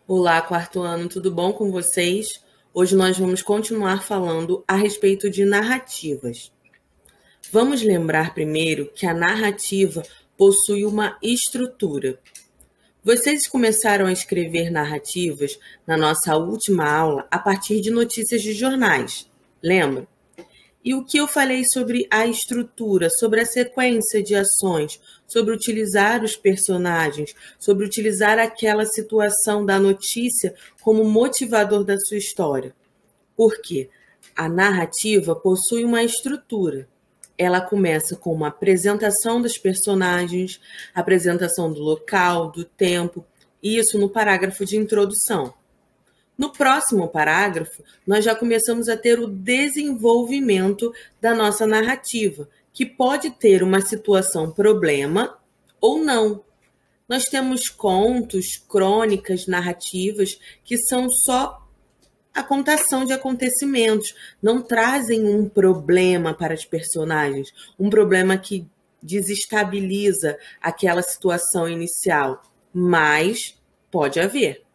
Olá, quarto ano, tudo bom com vocês? Hoje nós vamos continuar falando a respeito de narrativas. Vamos lembrar primeiro que a narrativa possui uma estrutura. Vocês começaram a escrever narrativas na nossa última aula a partir de notícias de jornais, lembra? E o que eu falei sobre a estrutura, sobre a sequência de ações, sobre utilizar os personagens, sobre utilizar aquela situação da notícia como motivador da sua história. Por quê? A narrativa possui uma estrutura. Ela começa com uma apresentação dos personagens, apresentação do local, do tempo, isso no parágrafo de introdução. No próximo parágrafo, nós já começamos a ter o desenvolvimento da nossa narrativa, que pode ter uma situação problema ou não. Nós temos contos, crônicas, narrativas que são só a contação de acontecimentos, não trazem um problema para os personagens, um problema que desestabiliza aquela situação inicial, mas pode haver.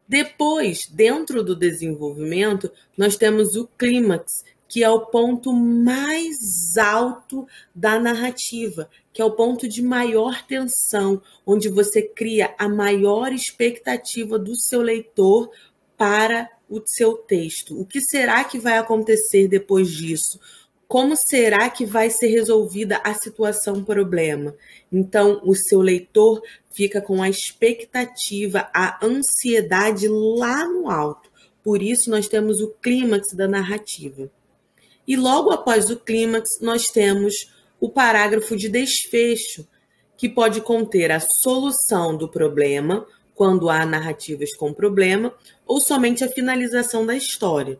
Depois, dentro do desenvolvimento, nós temos o clímax, que é o ponto mais alto da narrativa, que é o ponto de maior tensão, onde você cria a maior expectativa do seu leitor para o seu texto. O que será que vai acontecer depois disso? Como será que vai ser resolvida a situação problema? Então, o seu leitor fica com a expectativa, a ansiedade lá no alto. Por isso, nós temos o clímax da narrativa. E logo após o clímax, nós temos o parágrafo de desfecho, que pode conter a solução do problema, quando há narrativas com problema, ou somente a finalização da história.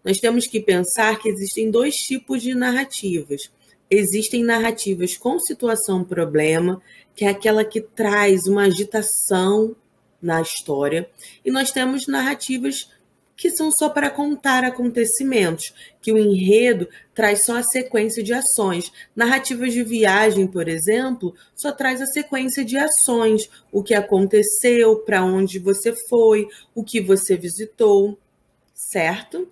Nós temos que pensar que existem dois tipos de narrativas. Existem narrativas com situação problema, que é aquela que traz uma agitação na história, e nós temos narrativas que são só para contar acontecimentos, que o enredo traz só a sequência de ações. Narrativas de viagem, por exemplo, só traz a sequência de ações, o que aconteceu, para onde você foi, o que você visitou, certo?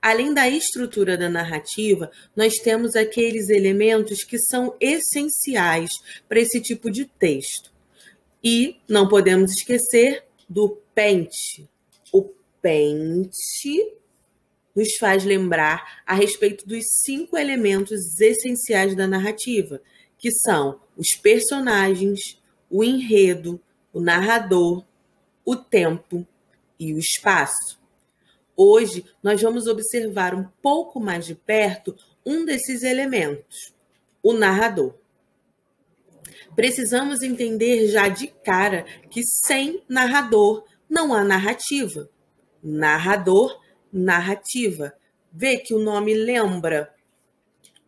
Além da estrutura da narrativa, nós temos aqueles elementos que são essenciais para esse tipo de texto. E não podemos esquecer do pente. O pente nos faz lembrar a respeito dos 5 elementos essenciais da narrativa, que são os personagens, o enredo, o narrador, o tempo e o espaço. Hoje, nós vamos observar um pouco mais de perto um desses elementos, o narrador. Precisamos entender já de cara que sem narrador não há narrativa. Narrador, narrativa. Vê que o nome lembra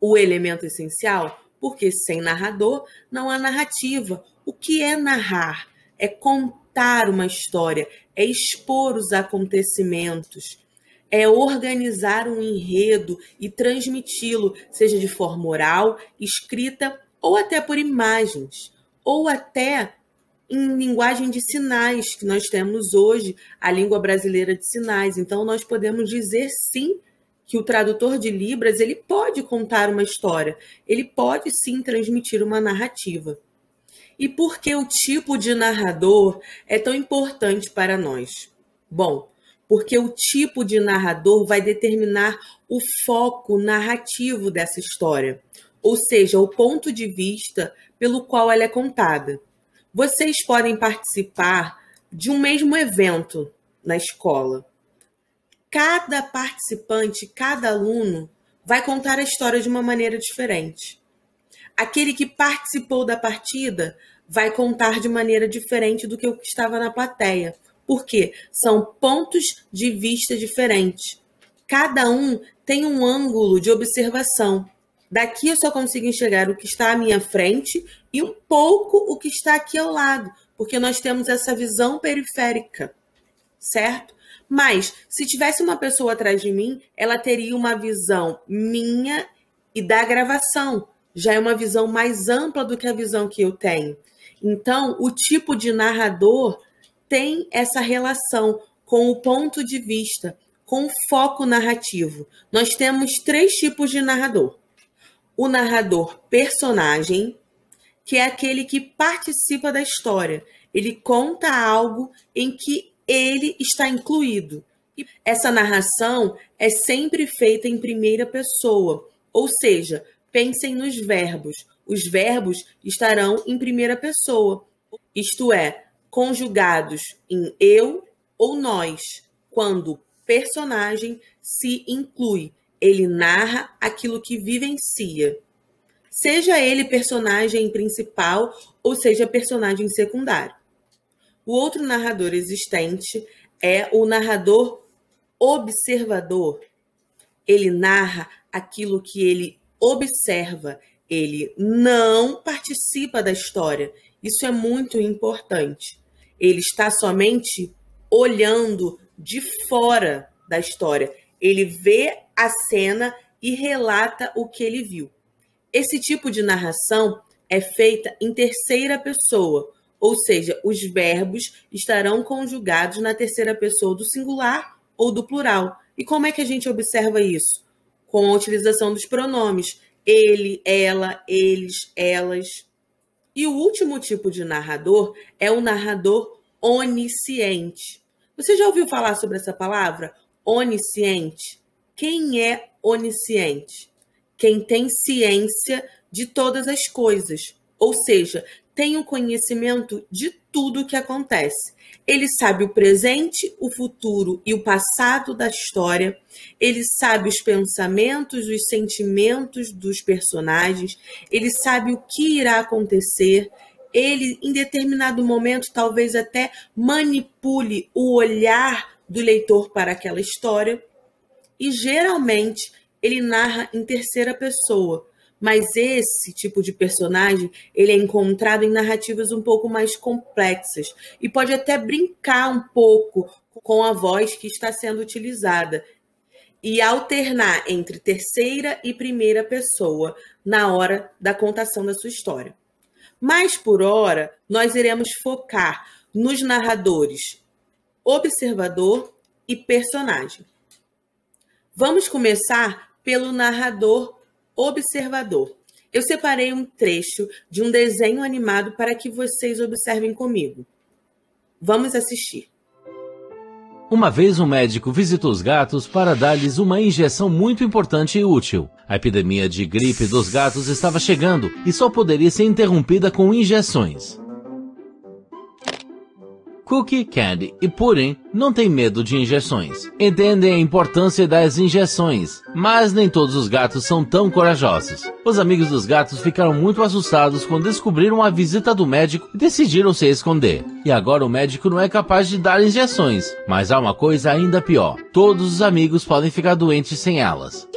o elemento essencial? Porque sem narrador não há narrativa. O que é narrar? É contar uma história, é expor os acontecimentos, é organizar um enredo e transmiti-lo, seja de forma oral, escrita ou até por imagens, ou até em linguagem de sinais, que nós temos hoje, a língua brasileira de sinais. Então, nós podemos dizer, sim, que o tradutor de Libras ele pode contar uma história, ele pode, sim, transmitir uma narrativa. E por que o tipo de narrador é tão importante para nós? Bom, porque o tipo de narrador vai determinar o foco narrativo dessa história, ou seja, o ponto de vista pelo qual ela é contada. Vocês podem participar de um mesmo evento na escola. Cada participante, cada aluno, vai contar a história de uma maneira diferente. Aquele que participou da partida vai contar de maneira diferente do que o que estava na plateia. Por quê? São pontos de vista diferentes. Cada um tem um ângulo de observação. Daqui eu só consigo enxergar o que está à minha frente e um pouco o que está aqui ao lado, porque nós temos essa visão periférica, certo? Mas, se tivesse uma pessoa atrás de mim, ela teria uma visão minha e da gravação. Já é uma visão mais ampla do que a visão que eu tenho. Então, o tipo de narrador tem essa relação com o ponto de vista, com o foco narrativo. Nós temos 3 tipos de narrador. O narrador personagem, que é aquele que participa da história. Ele conta algo em que ele está incluído. E essa narração é sempre feita em primeira pessoa, ou seja, pensem nos verbos. Os verbos estarão em primeira pessoa, isto é, conjugados em eu ou nós, quando o personagem se inclui. Ele narra aquilo que vivencia. Seja ele personagem principal ou seja personagem secundário. O outro narrador existente é o narrador observador. Ele narra aquilo que ele observa. Ele não participa da história. Isso é muito importante. Ele está somente olhando de fora da história. Ele vê a cena e relata o que ele viu. Esse tipo de narração é feita em terceira pessoa, ou seja, os verbos estarão conjugados na terceira pessoa do singular ou do plural. E como é que a gente observa isso? Com a utilização dos pronomes ele, ela, eles, elas. E o último tipo de narrador é o narrador onisciente. Você já ouviu falar sobre essa palavra? Onisciente. Quem é onisciente? Quem tem ciência de todas as coisas, ou seja, tem o conhecimento de tudo o que acontece. Ele sabe o presente, o futuro e o passado da história, ele sabe os pensamentos, os sentimentos dos personagens, ele sabe o que irá acontecer, ele, em determinado momento, talvez até manipule o olhar do leitor para aquela história, e geralmente ele narra em terceira pessoa, mas esse tipo de personagem ele é encontrado em narrativas um pouco mais complexas e pode até brincar um pouco com a voz que está sendo utilizada e alternar entre terceira e primeira pessoa na hora da contação da sua história. Mas, por hora, nós iremos focar nos narradores observador e personagem. Vamos começar pelo narrador observador. Eu separei um trecho de um desenho animado para que vocês observem comigo. Vamos assistir. Uma vez um médico visitou os gatos para dar-lhes uma injeção muito importante e útil. A epidemia de gripe dos gatos estava chegando e só poderia ser interrompida com injeções. Cookie, Candy e Pudding não têm medo de injeções. Entendem a importância das injeções, mas nem todos os gatos são tão corajosos. Os amigos dos gatos ficaram muito assustados quando descobriram a visita do médico e decidiram se esconder. E agora o médico não é capaz de dar injeções, mas há uma coisa ainda pior. Todos os amigos podem ficar doentes sem elas.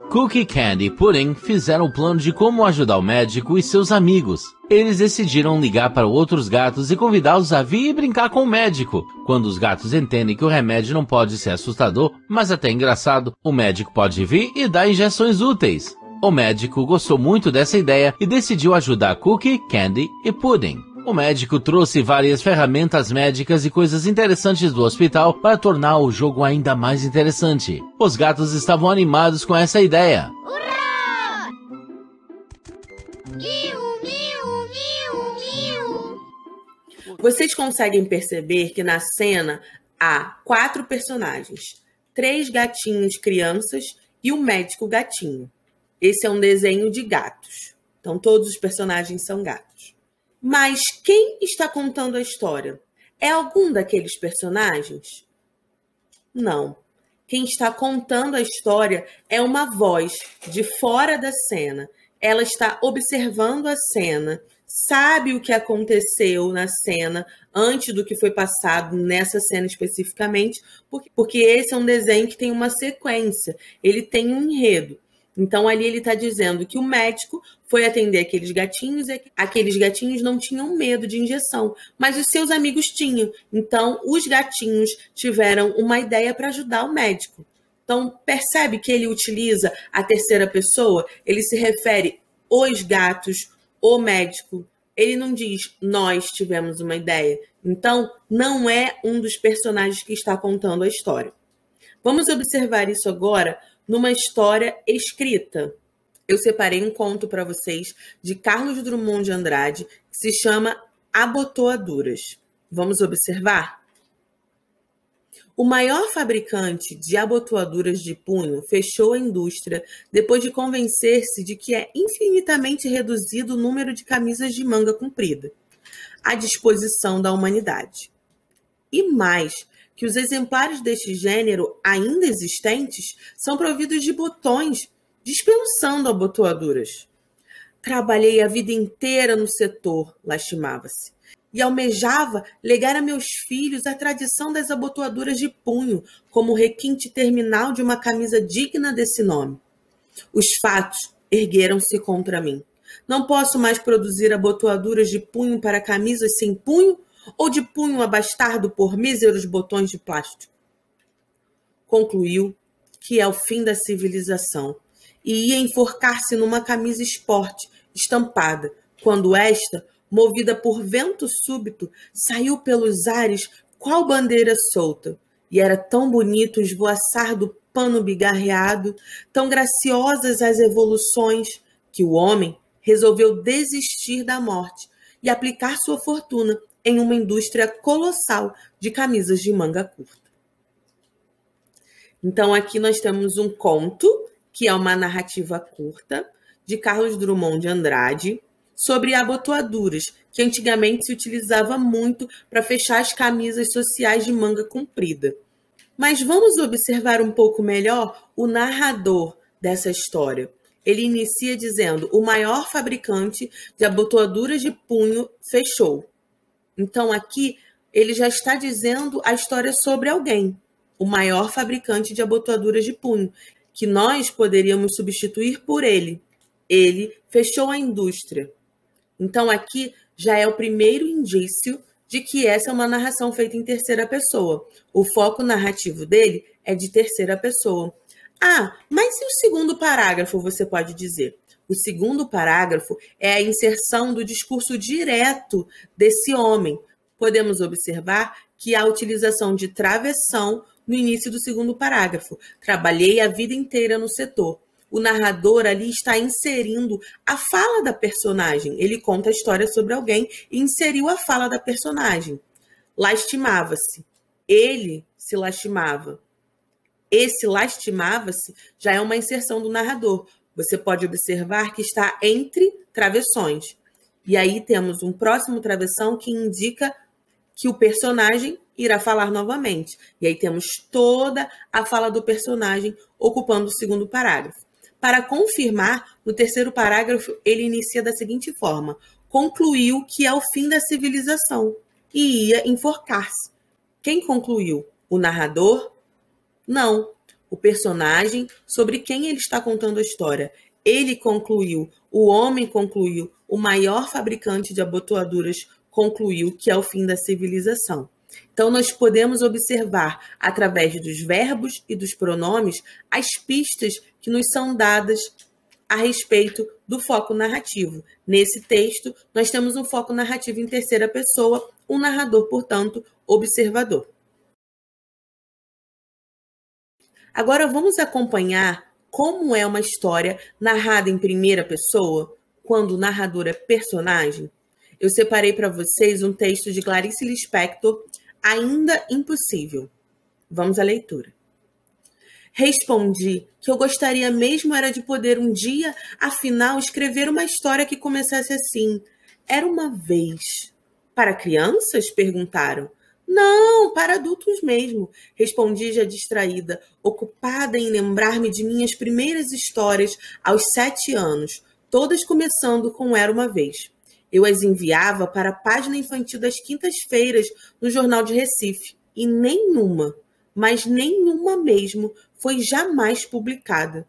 Cookie, Candy e Pudding fizeram o plano de como ajudar o médico e seus amigos. Eles decidiram ligar para outros gatos e convidá-los a vir e brincar com o médico. Quando os gatos entendem que o remédio não pode ser assustador, mas até engraçado, o médico pode vir e dar injeções úteis. O médico gostou muito dessa ideia e decidiu ajudar Cookie, Candy e Pudding. O médico trouxe várias ferramentas médicas e coisas interessantes do hospital para tornar o jogo ainda mais interessante. Os gatos estavam animados com essa ideia. Hurra! Miu, miu, miu, miu. Vocês conseguem perceber que na cena há 4 personagens, 3 gatinhos crianças e o médico gatinho. Esse é um desenho de gatos. Então todos os personagens são gatos. Mas quem está contando a história? É algum daqueles personagens? Não. Quem está contando a história é uma voz de fora da cena. Ela está observando a cena, sabe o que aconteceu na cena antes do que foi passado nessa cena especificamente, porque esse é um desenho que tem uma sequência, ele tem um enredo. Então, ali ele está dizendo que o médico foi atender aqueles gatinhos e aqueles gatinhos não tinham medo de injeção, mas os seus amigos tinham. Então, os gatinhos tiveram uma ideia para ajudar o médico. Então, percebe que ele utiliza a terceira pessoa? Ele se refere os gatos, o médico. Ele não diz, nós tivemos uma ideia. Então, não é um dos personagens que está contando a história. Vamos observar isso agora numa história escrita. Eu separei um conto para vocês de Carlos Drummond de Andrade, que se chama Abotoaduras. Vamos observar? O maior fabricante de abotoaduras de punho fechou a indústria depois de convencer-se de que é infinitamente reduzido o número de camisas de manga comprida à disposição da humanidade. E mais, que os exemplares deste gênero ainda existentes são providos de botões, dispensando abotoaduras. Trabalhei a vida inteira no setor, lastimava-se, e almejava legar a meus filhos a tradição das abotoaduras de punho, como requinte terminal de uma camisa digna desse nome. Os fatos ergueram-se contra mim. Não posso mais produzir abotoaduras de punho para camisas sem punho ou de punho abastado por míseros botões de plástico. Concluiu que é o fim da civilização e ia enforcar-se numa camisa esporte estampada, quando esta, movida por vento súbito, saiu pelos ares qual bandeira solta, e era tão bonito o esvoaçar do pano bigarreado, tão graciosas as evoluções, que o homem resolveu desistir da morte e aplicar sua fortuna em uma indústria colossal de camisas de manga curta. Então, aqui nós temos um conto, que é uma narrativa curta, de Carlos Drummond de Andrade, sobre abotoaduras, que antigamente se utilizava muito para fechar as camisas sociais de manga comprida. Mas vamos observar um pouco melhor o narrador dessa história. Ele inicia dizendo: o maior fabricante de abotoaduras de punho fechou. Então, aqui, ele já está dizendo a história sobre alguém, o maior fabricante de abotoaduras de punho, que nós poderíamos substituir por ele. Ele fechou a indústria. Então, aqui já é o primeiro indício de que essa é uma narração feita em terceira pessoa. O foco narrativo dele é de terceira pessoa. Ah, mas e o segundo parágrafo, você pode dizer? O segundo parágrafo é a inserção do discurso direto desse homem. Podemos observar que há a utilização de travessão no início do segundo parágrafo. Trabalhei a vida inteira no setor. O narrador ali está inserindo a fala da personagem. Ele conta a história sobre alguém e inseriu a fala da personagem. Lastimava-se. Ele se lastimava. Esse lastimava-se já é uma inserção do narrador. Você pode observar que está entre travessões. E aí temos um próximo travessão que indica que o personagem irá falar novamente. E aí temos toda a fala do personagem ocupando o segundo parágrafo. Para confirmar, no terceiro parágrafo, ele inicia da seguinte forma: concluiu que é o fim da civilização e ia enforcar-se. Quem concluiu? O narrador? Não. O personagem sobre quem ele está contando a história. Ele concluiu, o homem concluiu, o maior fabricante de abotoaduras concluiu que é o fim da civilização. Então, nós podemos observar, através dos verbos e dos pronomes, as pistas que nos são dadas a respeito do foco narrativo. Nesse texto, nós temos um foco narrativo em terceira pessoa, um narrador, portanto, observador. Agora, vamos acompanhar como é uma história narrada em primeira pessoa, quando o narrador é personagem. Eu separei para vocês um texto de Clarice Lispector, Ainda Impossível. Vamos à leitura. Respondi que eu gostaria mesmo era de poder um dia, afinal, escrever uma história que começasse assim. Era uma vez. Para crianças? Perguntaram. Não, para adultos mesmo, respondi já distraída, ocupada em lembrar-me de minhas primeiras histórias aos 7 anos, todas começando com Era uma Vez. Eu as enviava para a página infantil das quintas-feiras no Jornal de Recife, e nenhuma, mas nenhuma mesmo, foi jamais publicada.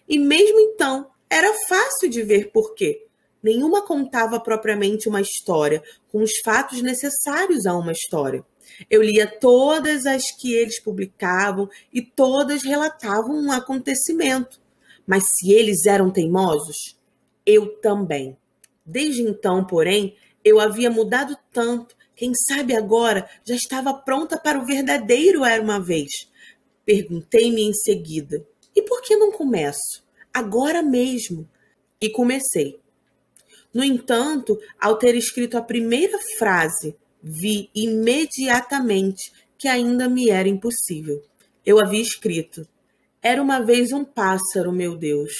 E mesmo então, era fácil de ver por quê. Nenhuma contava propriamente uma história, com os fatos necessários a uma história. Eu lia todas as que eles publicavam e todas relatavam um acontecimento. Mas se eles eram teimosos, eu também. Desde então, porém, eu havia mudado tanto Quem sabe agora já estava pronta para o verdadeiro Era uma Vez. Perguntei-me em seguida: e por que não começo? Agora mesmo. E comecei. No entanto, ao ter escrito a primeira frase, vi imediatamente que ainda me era impossível. Eu havia escrito: era uma vez um pássaro, meu Deus.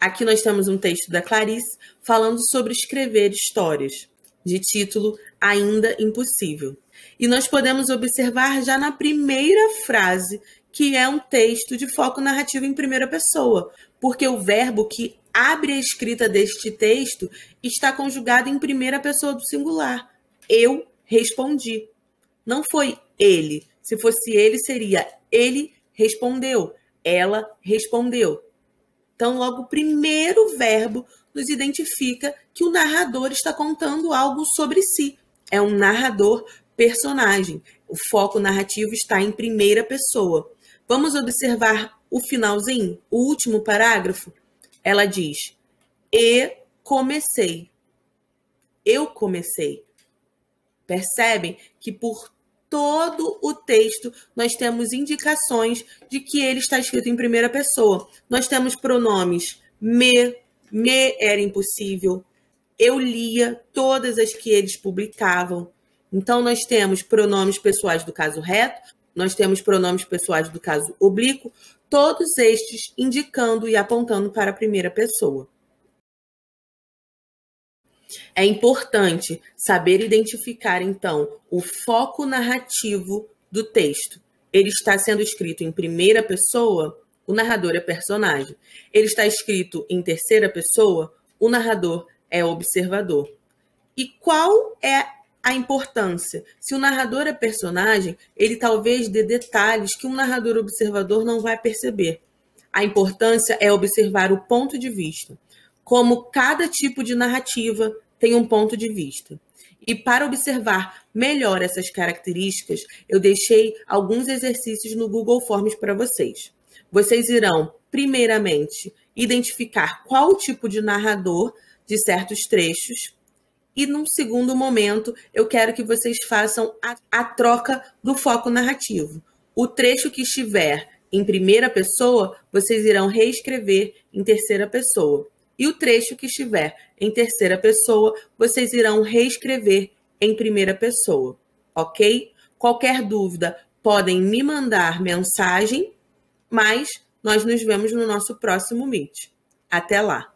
Aqui nós temos um texto da Clarice falando sobre escrever histórias, de título Ainda Impossível. E nós podemos observar já na primeira frase que é um texto de foco narrativo em primeira pessoa, porque o verbo que abre a escrita deste texto está conjugado em primeira pessoa do singular. Eu respondi. Não foi ele. Se fosse ele, seria ele respondeu, ela respondeu. Então, logo o primeiro verbo nos identifica que o narrador está contando algo sobre si. É um narrador personagem. O foco narrativo está em primeira pessoa. Vamos observar o finalzinho, o último parágrafo? Ela diz: e comecei. Eu comecei. Percebem que por todo o texto nós temos indicações de que ele está escrito em primeira pessoa. Nós temos pronomes me era impossível, eu lia todas as que eles publicavam. Então nós temos pronomes pessoais do caso reto, nós temos pronomes pessoais do caso oblíquo, todos estes indicando e apontando para a primeira pessoa. É importante saber identificar, então, o foco narrativo do texto. Ele está sendo escrito em primeira pessoa, o narrador é personagem. Ele está escrito em terceira pessoa, o narrador é observador. E qual é a importância? Se o narrador é personagem, ele talvez dê detalhes que um narrador observador não vai perceber. A importância é observar o ponto de vista, como cada tipo de narrativa tem um ponto de vista. E para observar melhor essas características, eu deixei alguns exercícios no Google Forms para vocês. Vocês irão, primeiramente, identificar qual tipo de narrador de certos trechos e, num segundo momento, eu quero que vocês façam a troca do foco narrativo. O trecho que estiver em primeira pessoa, vocês irão reescrever em terceira pessoa. E o trecho que estiver em terceira pessoa, vocês irão reescrever em primeira pessoa, ok? Qualquer dúvida, podem me mandar mensagem, mas nós nos vemos no nosso próximo Meet. Até lá!